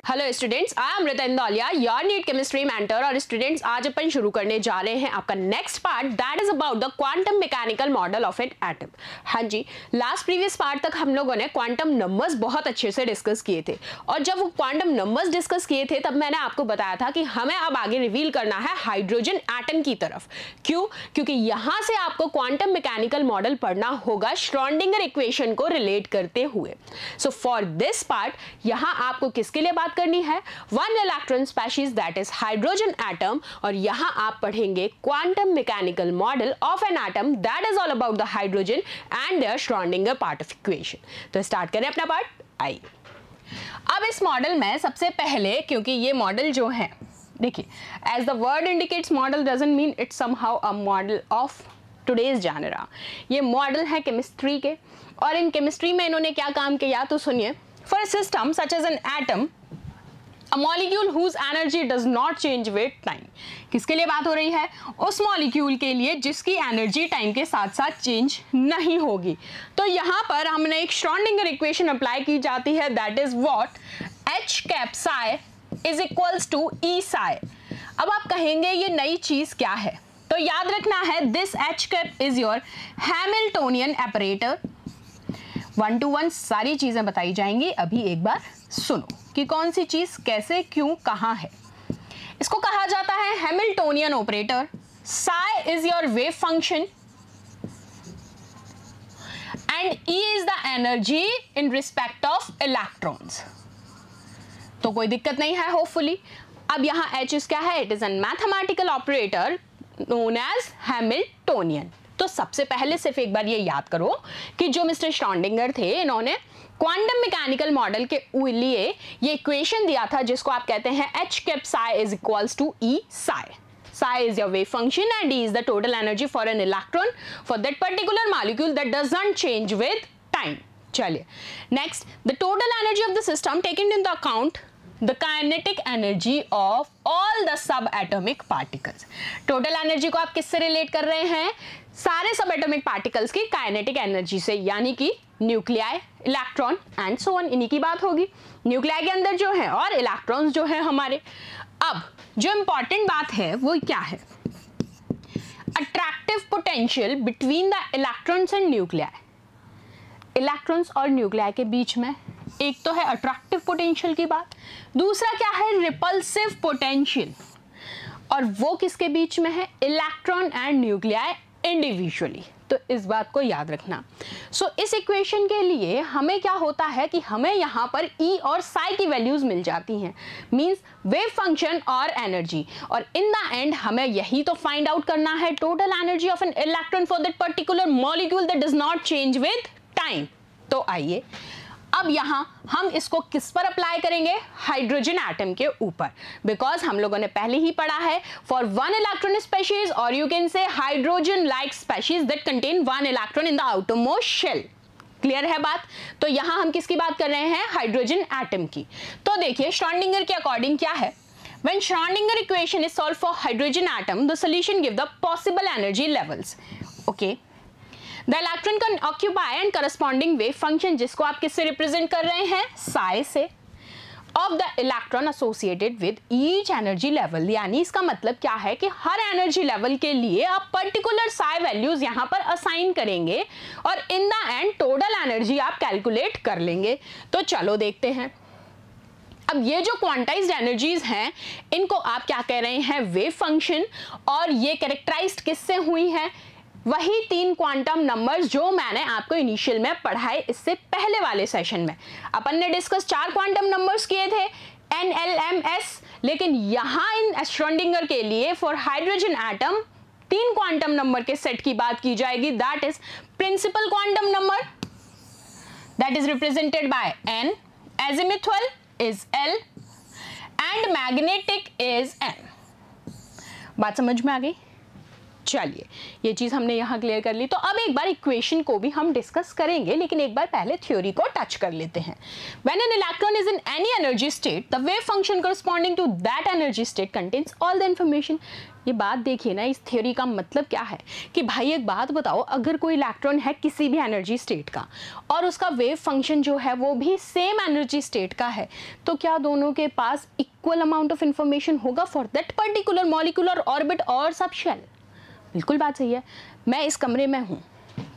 Hello students, I am Ritin Dauliya, your NEET chemistry mentor. और students, आज अपन शुरू करने जा रहे हैं आपका next part, that is about the quantum mechanical model of an atom. हाँ जी, लास्ट प्रीवियस पार्ट तक हम लोगों ने क्वांटम नंबर्स बहुत अच्छे से डिस्कस किए थे, और जब वो क्वांटम नंबर्स डिस्कस किए थे तब मैंने आपको बताया था कि हमें अब आगे रिवील करना है हाइड्रोजन एटम की तरफ। क्यों? क्योंकि यहाँ से आपको क्वांटम मैकेनिकल मॉडल पढ़ना होगा श्रोडिंगर इक्वेशन को रिलेट करते हुए। सो फॉर दिस पार्ट यहाँ आपको किसके लिए बात करनी है? One electron species that is hydrogen atom. और यहाँ आप पढ़ेंगे quantum mechanical model of an atom that is all about the hydrogen and their Schrodinger part of equation. तो स्टार्ट करें अपना पार्ट। आइए, अब इस मॉडल में सबसे पहले, क्योंकि ये मॉडल जो है, देखिए, as the word indicates model doesn't mean it's somehow a model of today's genre. ये मॉडल है केमिस्ट्री के, और इन केमिस्ट्री में इन्होंने क्या काम किया तो सुनिए। For a system such as an atom, A molecule whose energy does not change with time। किसके लिए बात हो रही है? उस मॉलिक्यूल के लिए जिसकी एनर्जी टाइम के साथ साथ चेंज नहीं होगी। तो यहाँ पर हमने एक श्रोडिंगर इक्वेशन अप्लाई की जाती है, that is what H cap psi is equals to E psi। अब आप कहेंगे ये नई चीज क्या है, तो याद रखना है this H cap is your Hamiltonian operator. 1 to 1 सारी चीजें बताई जाएंगी। अभी एक बार सुनो कि कौन सी चीज कैसे क्यों कहां है। इसको कहा जाता है Hamiltonian operator. psi is your wave function and E is the energy in respect of electrons. तो कोई दिक्कत नहीं है होपफुली। अब यहां H इज क्या है? It is an mathematical operator known as Hamiltonian. तो सबसे पहले सिर्फ एक बार ये याद करो कि जो मिस्टर श्रोडिंगर थे, इन्होंने क्वांटम मैकेनिकल मॉडल के लिए ये इक्वेशन दिया था जिसको आप कहते हैं H cap psi is equals to E psi। Psi is your wave function and E is the total energy for an electron for that particular molecule that doesn't change with time। चलिए next, the total energy of the system taking into account the kinetic energy of all the subatomic particles। Total energy को आप किससे relate कर रहे हैं? सारे सब atomic particles की काइनेटिक एनर्जी से, यानी कि nuclei, electron and so on, इन्हीं की बात होगी। न्यूक्लियाई के अंदर जो है और इलेक्ट्रॉन्स जो है हमारे। अब जो इंपॉर्टेंट बात है वो क्या है? Attractive potential between the electrons and nuclei. Electrons और न्यूक्लियाई के बीच में एक तो है अट्रैक्टिव पोटेंशियल की बात, दूसरा क्या है? Repulsive potential. और वो किसके बीच में है? Electron and nuclei individually. तो इस बात को याद रखना। सो इस इक्वेशन के लिए हमें क्या होता है कि हमें यहाँ पर E और psi की वैल्यूज मिल जाती हैं, मींस वेव फंक्शन और एनर्जी। और इन द एंड हमें यही तो फाइंड आउट करना है, total energy of an electron for that particular molecule that does not change with time. तो आइए अब यहां हम इसको किस पर अप्लाई करेंगे? हाइड्रोजन एटम के ऊपर, बिकॉज हम लोगों ने पहले ही पढ़ा है फॉर वन इलेक्ट्रॉन स्पीशीज, और you can say hydrogen like species that contain one electron in the outermost shell. Clear है बात? तो यहां हम किसकी बात कर रहे हैं? हाइड्रोजन एटम की। तो देखिए श्रोडिंगर के अकॉर्डिंग क्या है? When Schrodinger equation is solved for hydrogen atom, the solution give the possible energy levels. Okay. The electron can occupy and corresponding wave function, जिसको आप किससे रिप्रेजेंट कर रहे हैं? psi से, of the electron associated with each energy level। यानी इसका मतलब क्या है कि हर एनर्जी लेवल के लिए आप पर्टिकुलर psi वैल्यूज यहाँ पर असाइन करेंगे और in the end total energy आप कैलकुलेट कर लेंगे। तो चलो देखते हैं। अब ये जो क्वांटाइज्ड एनर्जीज हैं, इनको आप क्या कह रहे हैं? Wave function. और ये कैरेक्टराइज्ड किससे हुई है? वही 3 क्वांटम नंबर्स जो मैंने आपको इनिशियल में पढ़ाए इससे पहले वाले सेशन में। अपन ने डिस्कस 4 क्वांटम नंबर्स किए थे, N, L, M, S, लेकिन यहां इन श्रोडिंगर के लिए for hydrogen atom 3 quantum number के सेट की बात की जाएगी, that is principal quantum number that is represented by N, azimuthal is L and magnetic is N। बात समझ में आ गई? चलिए ये चीज़ हमने यहाँ क्लियर कर ली। तो अब एक बार इक्वेशन को भी हम डिस्कस करेंगे, लेकिन एक बार पहले थ्योरी को टच कर लेते हैं। When an electron is in any energy state, the wave function corresponding to that energy state contains all the information। ये बात देखिए ना, इस थ्योरी का मतलब क्या है कि भाई एक बात बताओ, अगर कोई इलेक्ट्रॉन है किसी भी एनर्जी स्टेट का और उसका वेव फंक्शन जो है वो भी सेम एनर्जी स्टेट का है, तो क्या दोनों के पास इक्वल अमाउंट ऑफ इंफॉर्मेशन होगा for that particular molecular orbit और सब शेल? बिल्कुल बात सही है। मैं इस कमरे में हूँ,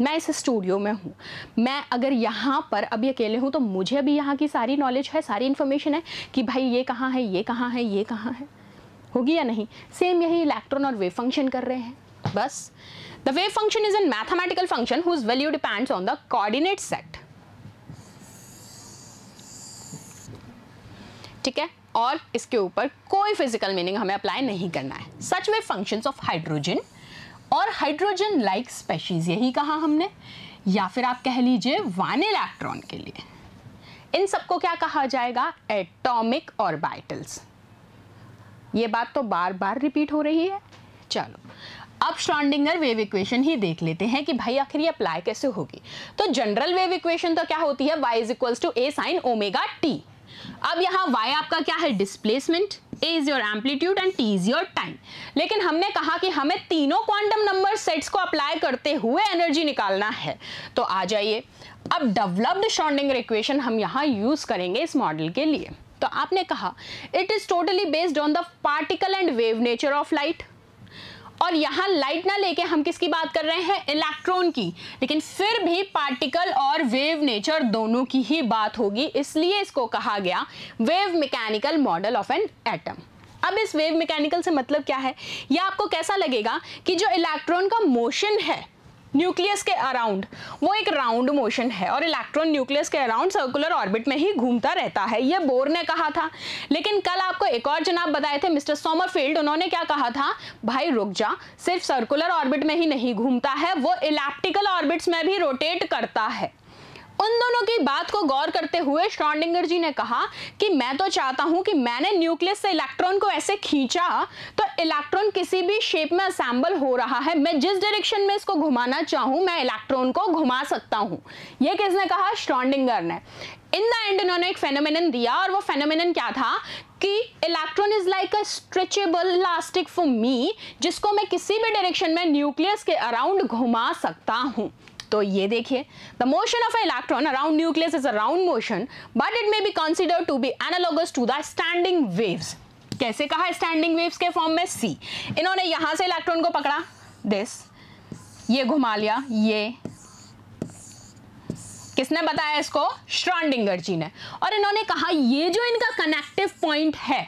मैं इस स्टूडियो में हूँ, मैं अगर यहाँ पर अभी अकेले हूँ तो मुझे अभी यहाँ की सारी नॉलेज है, सारी इन्फॉर्मेशन है कि भाई ये कहाँ है, ये कहाँ है, ये कहाँ है, होगी या नहीं? सेम यही इलेक्ट्रॉन और वेव फंक्शन कर रहे हैं बस। The wave function is an mathematical function whose value depends on the coordinate set. ठीक है, और इसके ऊपर कोई फिजिकल मीनिंग हमें अप्लाई नहीं करना है। सच वेव फंक्शंस ऑफ हाइड्रोजन और हाइड्रोजन लाइक स्पेशीज, यही कहा हमने, या फिर आप कह लीजिए वन इलेक्ट्रॉन के लिए, इन सबको क्या कहा जाएगा? Atomic orbitals. ये बात तो बार बार रिपीट हो रही है। चलो अब श्रोडिंगर वेव इक्वेशन ही देख लेते हैं कि भाई आखिर ये अप्लाई कैसे होगी। तो जनरल वेव इक्वेशन तो क्या होती है? y is equals to a sin omega t। अब यहाँ y आपका क्या है? Displacement, a is your amplitude and t is your time. लेकिन हमने कहा कि हमें तीनों क्वांटम नंबर सेट्स को अप्लाई करते हुए एनर्जी निकालना है। तो आ जाइए, अब डेवलप्ड श्रोडिंगर इक्वेशन हम यहाँ यूज करेंगे इस मॉडल के लिए। तो आपने कहा it is totally based on the particle and wave nature of light, और यहाँ लाइट ना लेके हम किसकी बात कर रहे हैं? इलेक्ट्रॉन की, लेकिन फिर भी पार्टिकल और वेव नेचर दोनों की ही बात होगी, इसलिए इसको कहा गया wave mechanical model of an atom. अब इस वेव मैकेनिकल से मतलब क्या है? यह आपको कैसा लगेगा कि जो इलेक्ट्रॉन का मोशन है न्यूक्लियस के अराउंड, वो एक राउंड मोशन है और इलेक्ट्रॉन न्यूक्लियस के अराउंड सर्कुलर ऑर्बिट में ही घूमता रहता है। ये बोर ने कहा था, लेकिन कल आपको एक और जनाब बताए थे मिस्टर सोमरफील्ड, उन्होंने क्या कहा था? भाई रुक जा, सिर्फ सर्कुलर ऑर्बिट में ही नहीं घूमता है, वो इलिप्टिकल ऑर्बिट्स में भी रोटेट करता है। उन दोनों की बात को गौर करते हुए श्रोडिंगर जी ने कहा कि मैं तो चाहता हूं कि मैंने न्यूक्लियस से इलेक्ट्रॉन को ऐसे खींचा तो इलेक्ट्रॉन किसी भी शेप में असेंबल हो रहा है, मैं जिस डायरेक्शन में इसको घुमाना चाहूं मैं इलेक्ट्रॉन को घुमा सकता हूं। यह किसने कहा? श्रोडिंगर ने। इन द एंड इन्होंने एक फेनोमेनन दिया, और वो फेनोमेनन क्या था कि electron is like a stretchable elastic for me, जिसको मैं किसी भी डायरेक्शन में न्यूक्लियस के अराउंड घुमा सकता हूं। तो ये देखिए, the motion of electron around nucleus is a round motion, but it may be considered to be analogous to the standing waves. कैसे कहा? स्टैंडिंग वेव्स के फॉर्म में सी। इन्होंने यहां से इलेक्ट्रॉन को पकड़ा, दिस, ये घुमा लिया, ये किसने बताया इसको? श्रोडिंगर जी ने। और इन्होंने कहा ये जो इनका कनेक्टिव पॉइंट है,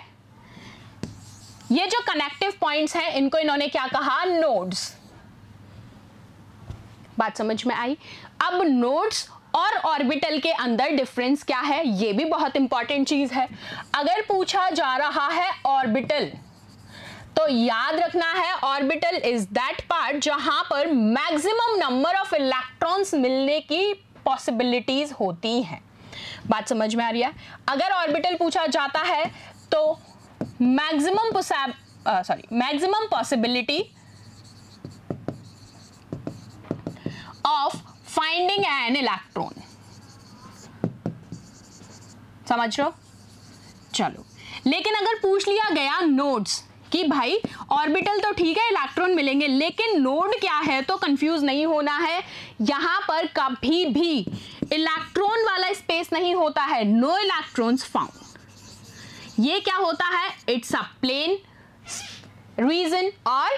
ये जो कनेक्टिव पॉइंट्स हैं, इनको इन्होंने क्या कहा? नोड्स। बात समझ में आई? अब नोड्स और ऑर्बिटल के अंदर डिफरेंस क्या है? ये भी बहुत इंपॉर्टेंट चीज है। अगर पूछा जा रहा है ऑर्बिटल, तो याद रखना है ऑर्बिटल इज दैट पार्ट जहां पर मैक्सिमम नंबर ऑफ इलेक्ट्रॉन्स मिलने की पॉसिबिलिटीज होती हैं। बात समझ में आ रही है? अगर ऑर्बिटल पूछा जाता है तो maximum possibility of finding an electron, समझ रहे हो? चलो, लेकिन अगर पूछ लिया गया नोड्स कि भाई ऑर्बिटल तो ठीक है इलेक्ट्रॉन मिलेंगे, लेकिन नोड क्या है, तो कंफ्यूज नहीं होना है। यहां पर कभी भी इलेक्ट्रॉन वाला स्पेस नहीं होता है, नो इलेक्ट्रॉन्स फाउंड। ये क्या होता है? इट्स अ प्लेन रीजन और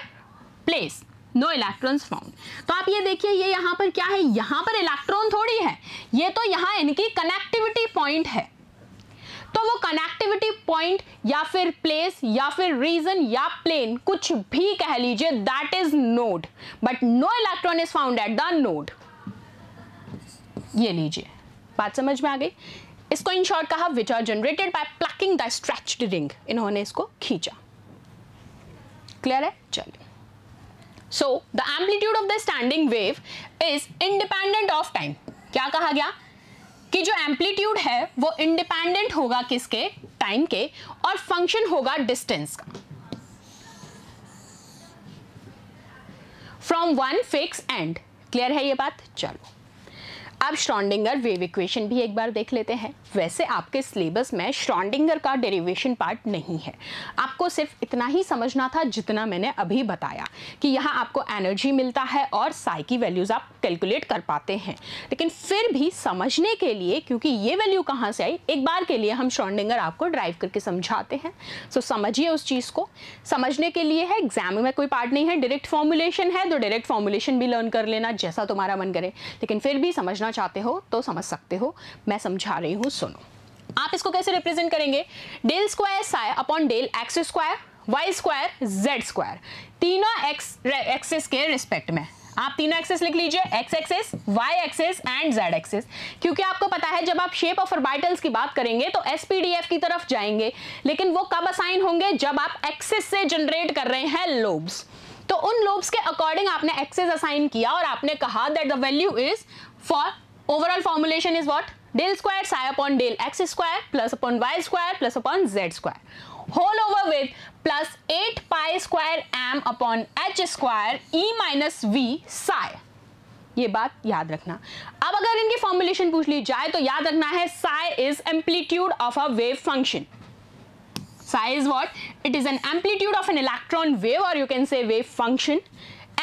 प्लेस, नो इलेक्ट्रॉन्स फाउंड। तो आप ये देखिए, ये यहां पर क्या है? यहां पर इलेक्ट्रॉन थोड़ी है, ये तो यहां इनकी कनेक्टिविटी पॉइंट है। तो वो कनेक्टिविटी पॉइंट या फिर प्लेस या फिर रीजन या प्लेन, कुछ भी कह लीजिए, that is node, but no electron is found at the node. ये लीजिए, बात समझ में आ गई? इसको इन शॉर्ट कहा which are generated by plucking the stretched ring. इन्होंने इसको खींचा। क्लियर है? चलिए, so the amplitude of the standing wave is independent of time। क्या कहा गया? कि जो एम्पलीट्यूड है वो इंडिपेंडेंट होगा किसके? टाइम के, और फंक्शन होगा डिस्टेंस का। From one fix and. Clear है ये बात? चलो अब श्रोडिंगर वेव इक्वेशन भी एक बार देख लेते हैं। वैसे आपके सिलेबस में श्रोडिंगर का डेरिवेशन पार्ट नहीं है, आपको सिर्फ इतना ही समझना था जितना मैंने अभी बताया कि यहाँ आपको एनर्जी मिलता है और साई की वैल्यूज आप कैलकुलेट कर पाते हैं। लेकिन फिर भी समझने के लिए, क्योंकि ये वैल्यू कहाँ से आई, एक बार के लिए हम श्रोडिंगर आपको ड्राइव करके समझाते हैं। सो समझिए उस चीज़ को। समझने के लिए है, एग्जाम में कोई पार्ट नहीं है, डायरेक्ट फॉर्मुलेशन है तो डायरेक्ट फॉर्मुलेशन भी लर्न कर लेना जैसा तुम्हारा मन करे। लेकिन फिर भी समझना चाहते हो तो समझ सकते हो, मैं समझा रही हूं, सुनो। आप इसको कैसे रिप्रेजेंट करेंगे? Del square psi upon del X square Y square Z square, तीनों एक्सिस के रिस्पेक्ट में। आप तीनों एक्सिस लिख लीजिए, X axis, Y axis and Z axis. क्योंकि आपको पता है जब आप शेप ऑफ ऑर्बिटल्स की बात करेंगे तो एसपीडीएफ की तरफ जाएंगे, लेकिन वो कब असाइन होंगे? जब आप एक्सिस से जनरेट कर रहे हैं लोब्स। तो उन लोब्स के अकॉर्डिंग आपने एक्सिस असाइन किया और आपने कहा that the value is for overall formulation is what? Del square psi upon del x square plus upon y square plus upon z square whole over with plus 8 pi square m upon h square e minus v psi। ये बात याद रखना। अब अगर इनकी formulation पूछ ली जाए तो याद रखना है psi is amplitude of a wave function। Psi is what? It is an amplitude of an electron wave, or you can say wave function.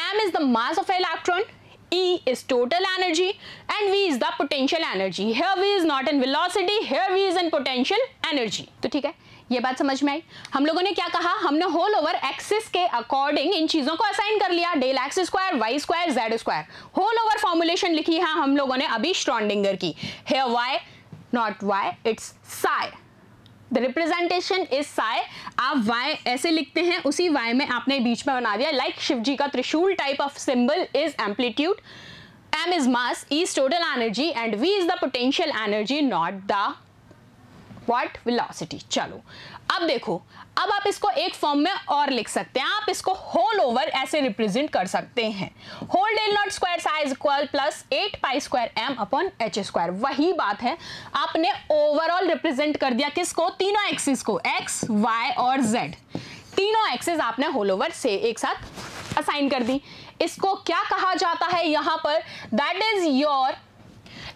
M is the mass of an electron, E is total energy and V is the potential energy. Here V is not in velocity, here V is in potential energy। तो ठीक है, ये बात समझ में आई। हम लोगों ने क्या कहा? हमने होल ओवर एक्सिस के अकॉर्डिंग इन चीजों को असाइन कर लिया, del X square, Y square, Z square. Whole over formulation लिखी है हम लोगों ने अभी श्रोडिंगर की। Here Y not Y, it's psi। The representation is psi। आप y ऐसे लिखते हैं, उसी y में आपने बीच में बना दिया लाइक शिव जी का त्रिशूल type of symbol is amplitude, m is mass, e is total energy and v is the potential energy, not the what? velocity। चलो अब देखो, अब आप इसको एक फॉर्म में और लिख सकते हैं। आप इसको होल ओवर ऐसे रिप्रेजेंट कर सकते हैं, whole del not square psi is equal plus 8 pi square m upon h square. वही बात है, आपने ओवरऑल रिप्रेजेंट कर दिया किसको? तीनों एक्सिस को, x, y और z। तीनों एक्सिस आपने होल ओवर से एक साथ असाइन कर दी। इसको क्या कहा जाता है यहाँ पर? That is your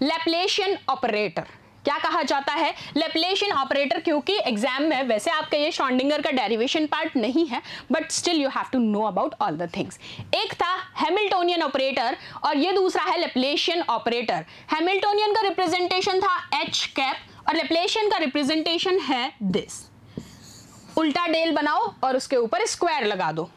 Laplacian operator. क्या कहा जाता है? Laplacian operator. क्योंकि एग्जाम में वैसे आपका ये श्रोडिंगर का डेरिवेशन पार्ट नहीं है, but still you have to know about all the things. एक था हैमिल्टोनियन ऑपरेटर और ये दूसरा है लैप्लेशियन ऑपरेटर। हैमिल्टोनियन का रिप्रेजेंटेशन था h कैप और लैप्लेशियन का रिप्रेजेंटेशन है दिस। उल्टा डेल बनाओ और उसके ऊपर स्क्वायर लगा दो,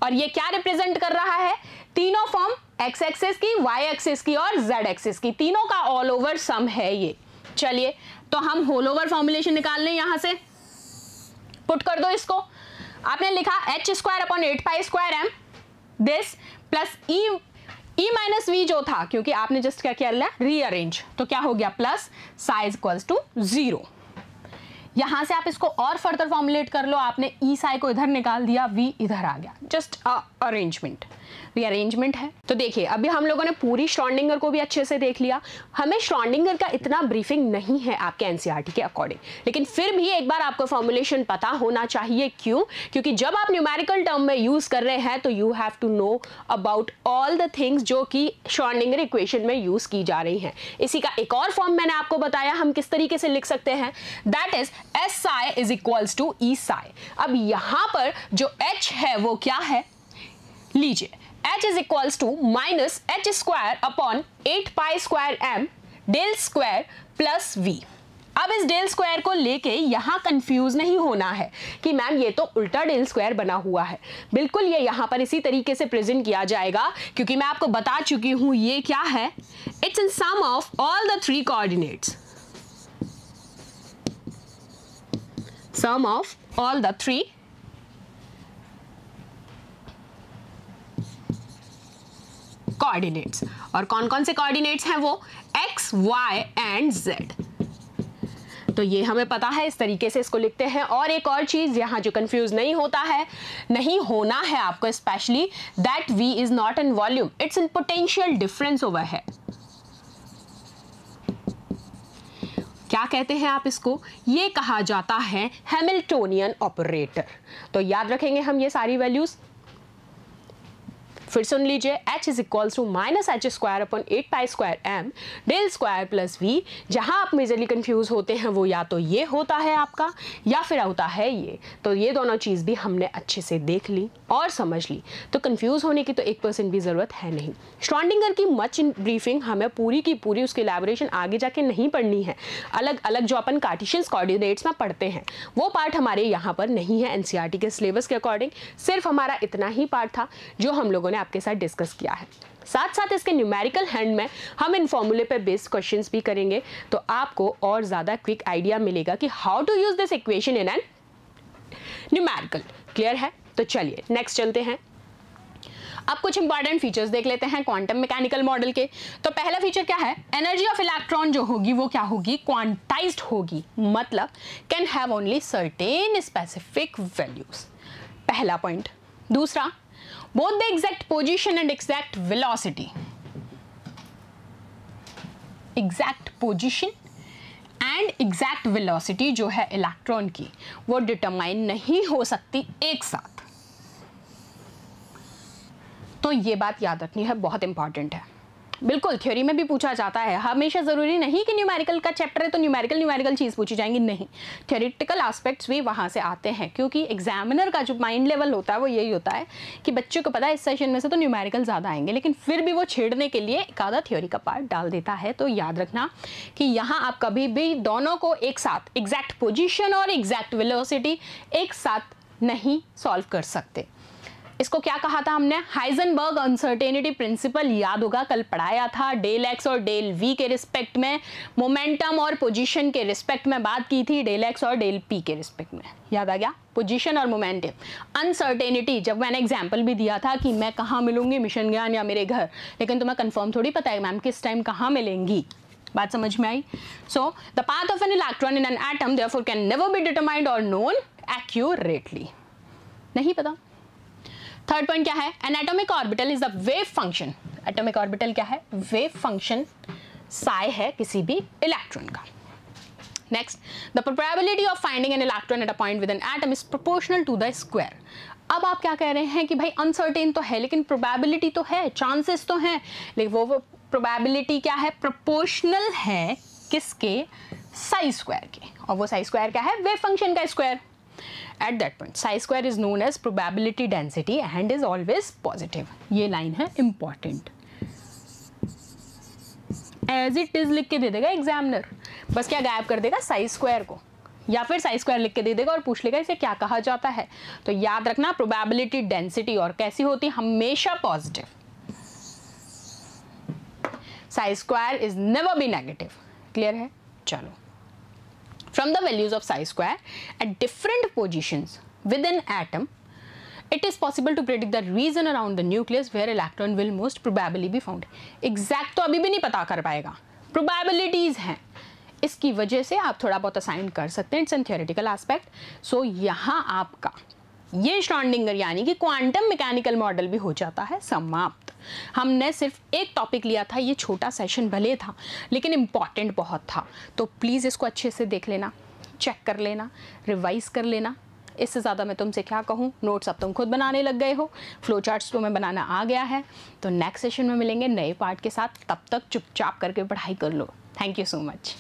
और ये क्या रिप्रेजेंट कर रहा है? तीनों फॉर्म, एक्स एक्सिस की, वाई एक्सिस की और जेड एक्सिस की, तीनों का ऑल ओवर सम है ये। चलिए तो हम होल ओवर फॉर्मुलेशन निकाल लें, यहां से पुट कर दो इसको। आपने लिखा h square upon 8 pi square m this plus e minus v जो था, क्योंकि आपने जस्ट क्या किया, रीअरेंज, तो क्या हो गया? Plus psi is equals to 0। यहां से आप इसको और फर्दर फॉर्मुलेट कर लो। आपने ई साई को इधर निकाल दिया, वी इधर आ गया, जस्ट अरेंजमेंट, रीअरेंजमेंट है। तो देखिए अभी हम लोगों ने पूरी श्रोडिंगर को भी अच्छे से देख लिया। हमें श्रोडिंगर का इतना ब्रीफिंग नहीं है आपके एनसीईआरटी के अकॉर्डिंग, लेकिन फिर भी एक बार आपको फॉर्मुलेशन पता होना चाहिए। क्यों? क्योंकि जब आप न्यूमेरिकल टर्म में यूज कर रहे हैं तो you have to know about all the things जो कि श्रोडिंगर इक्वेशन में यूज की जा रही हैं। इसी का एक और फॉर्म मैंने आपको बताया हम किस तरीके से लिख सकते हैं, that is S psi is equals to E psi. अब यहां पर जो h है वो क्या है? लीजिए, h is equals to minus h square upon 8 pi square m del square plus v। अब इस डेल स्क्वायर को लेके यहां कंफ्यूज नहीं होना है कि मैम ये तो उल्टा डेल स्क्वायर बना हुआ है। बिल्कुल ये यहां पर इसी तरीके से प्रेजेंट किया जाएगा, क्योंकि मैं आपको बता चुकी हूं ये क्या है, it's in sum of all the 3 coordinates, sum of all the 3 coordinates. और कौन कौन से कोऑर्डिनेट्स हैं वो? x, y and z। तो ये हमें पता है, इस तरीके से इसको लिखते हैं। और एक और चीज यहां जो कंफ्यूज नहीं होता है, नहीं होना है आपको specially, that v is not in volume, it's in potential difference over है। क्या कहते हैं आप इसको? ये कहा जाता है हैमिल्टोनियन ऑपरेटर। तो याद रखेंगे हम ये सारी वैल्यूज। फिर सुन लीजिए, h is equals to minus H square upon 8 pi square m del square plus v। जहां आप मेजरली कंफ्यूज होते हैं वो या तो ये होता है आपका या फिर होता है ये। तो ये दोनों चीज़ भी हमने अच्छे से देख ली और समझ ली, तो कंफ्यूज होने की तो 1% भी ज़रूरत है नहीं। श्रोडिंगर की मच इन ब्रीफिंग हमें पूरी की पूरी उसकी एलैबोरेशन आगे जाके नहीं पढ़नी है। अलग अलग जो अपन कार्टेशियन कोऑर्डिनेट्स में पढ़ते हैं वो पार्ट हमारे यहाँ पर नहीं है एनसीईआरटी के सिलेबस के अकॉर्डिंग। सिर्फ हमारा इतना ही पार्ट था जो हम लोगों ने आपके साथ डिस्कस किया है। साथ साथ इसके न्यूमेरिकल हैंड में हम इन फॉर्मूले पे बेस्ड क्वेश्चंस भी करेंगे, तो आपको और ज़्यादा क्विक आइडिया मिलेगा कि how to use this equation in an numerical. Clear है? तो चलिए नेक्स्ट चलते हैं। अब कुछ इंपॉर्टेंट फीचर्स देख लेते हैं क्वांटम मैकेनिकल मॉडल के। तो पहला फीचर क्या है, एनर्जी ऑफ इलेक्ट्रॉन जो होगी वो क्या होगी, क्वांटाइज्ड होगी, मतलब can have only certain specific values, पहला पॉइंट। दूसरा, both the exact position and exact velocity, exact position and exact velocity जो है इलेक्ट्रॉन की वो डिटरमाइन नहीं हो सकती एक साथ। तो ये बात याद रखनी है, बहुत इंपॉर्टेंट है। बिल्कुल थ्योरी में भी पूछा जाता है, हमेशा ज़रूरी नहीं कि न्यूमेरिकल का चैप्टर है तो न्यूमेरिकल चीज़ पूछी जाएंगी, नहीं, थ्योरेटिकल एस्पेक्ट्स भी वहाँ से आते हैं, क्योंकि एग्जामिनर का जो माइंड लेवल होता है वो यही होता है कि बच्चों को पता है इस सेशन में से तो न्यूमेरिकल ज़्यादा आएंगे, लेकिन फिर भी वो छेड़ने के लिए एक आधा थ्योरी का पार्ट डाल देता है। तो याद रखना कि यहाँ आप कभी भी दोनों को एक साथ, एग्जैक्ट पोजिशन और एग्जैक्ट वेलोसिटी एक साथ नहीं सॉल्व कर सकते। इसको क्या कहा था हमने, हाइजेनबर्ग अनसर्टेनिटी प्रिंसिपल, याद होगा कल पढ़ाया था। डेल एक्स और डेल वी के रिस्पेक्ट में, मोमेंटम और पोजीशन के रिस्पेक्ट में बात की थी, डेल एक्स और डेल पी के रिस्पेक्ट में, याद आ गया, पोजीशन और मोमेंटम। अनसर्टेनिटी, जब मैंने एग्जांपल भी दिया था कि मैं कहाँ मिलूंगी, मिशन ज्ञान या मेरे घर, लेकिन तुम्हें कंफर्म थोड़ी पता है मैम किस टाइम कहाँ मिलेंगी, बात समझ में आई। So the path of an electron in an atom therefore can never be determined और नोन एक्यूरेटली, नहीं पता। थर्ड पॉइंट क्या है, an atomic orbital is the wave function, atomic orbital क्या है, वेव फंक्शन साई है किसी भी इलेक्ट्रॉन का। Next, the probability of finding an electron at a point with an atom is proportional to the square. अब आप क्या कह रहे हैं कि भाई अनसर्टेन तो है लेकिन प्रोबेबिलिटी तो है, चांसेस तो हैं, लेकिन वो प्रोबेबिलिटी क्या है, प्रोपोर्शनल है किसके, साई स्क्वायर के, और वो साई स्क्वायर क्या है, वेव फंक्शन का square. At that point, psi square is known as probability density and is always positive. ये लाइन है important. As it is लिख के दे देगा एग्जामिनर, बस क्या गायब कर देगा, साई स्क्वायर को, या फिर साई स्क्वायर लिख के दे देगा और पूछ लेगा इसे क्या कहा जाता है। तो याद रखना प्रोबेबिलिटी डेंसिटी और कैसी होती है, हमेशा positive. Sai square is never be negative. Clear है? चलो, from the values of psi square at different positions within atom, it is possible to predict the region around the nucleus where electron will most probably be found. Exact तो अभी भी नहीं पता कर पाएगा, probabilities हैं, इसकी वजह से आप थोड़ा बहुत असाइन कर सकते हैं, इट्स एन थियोरेटिकल एस्पेक्ट। सो यहाँ आपका ये श्रोडिंगर यानी कि क्वांटम मैकेनिकल मॉडल भी हो जाता है समाप्त। हमने सिर्फ एक टॉपिक लिया था, ये छोटा सेशन भले था लेकिन इम्पॉर्टेंट बहुत था, तो प्लीज़ इसको अच्छे से देख लेना, चेक कर लेना, रिवाइज कर लेना। इससे ज़्यादा मैं तुमसे क्या कहूँ, नोट्स अब तुम खुद बनाने लग गए हो, फ्लो चार्ट्स तो मैं बनाना आ गया है। तो नेक्स्ट सेशन में मिलेंगे नए पार्ट के साथ, तब तक चुपचाप करके पढ़ाई कर लो। Thank you so much.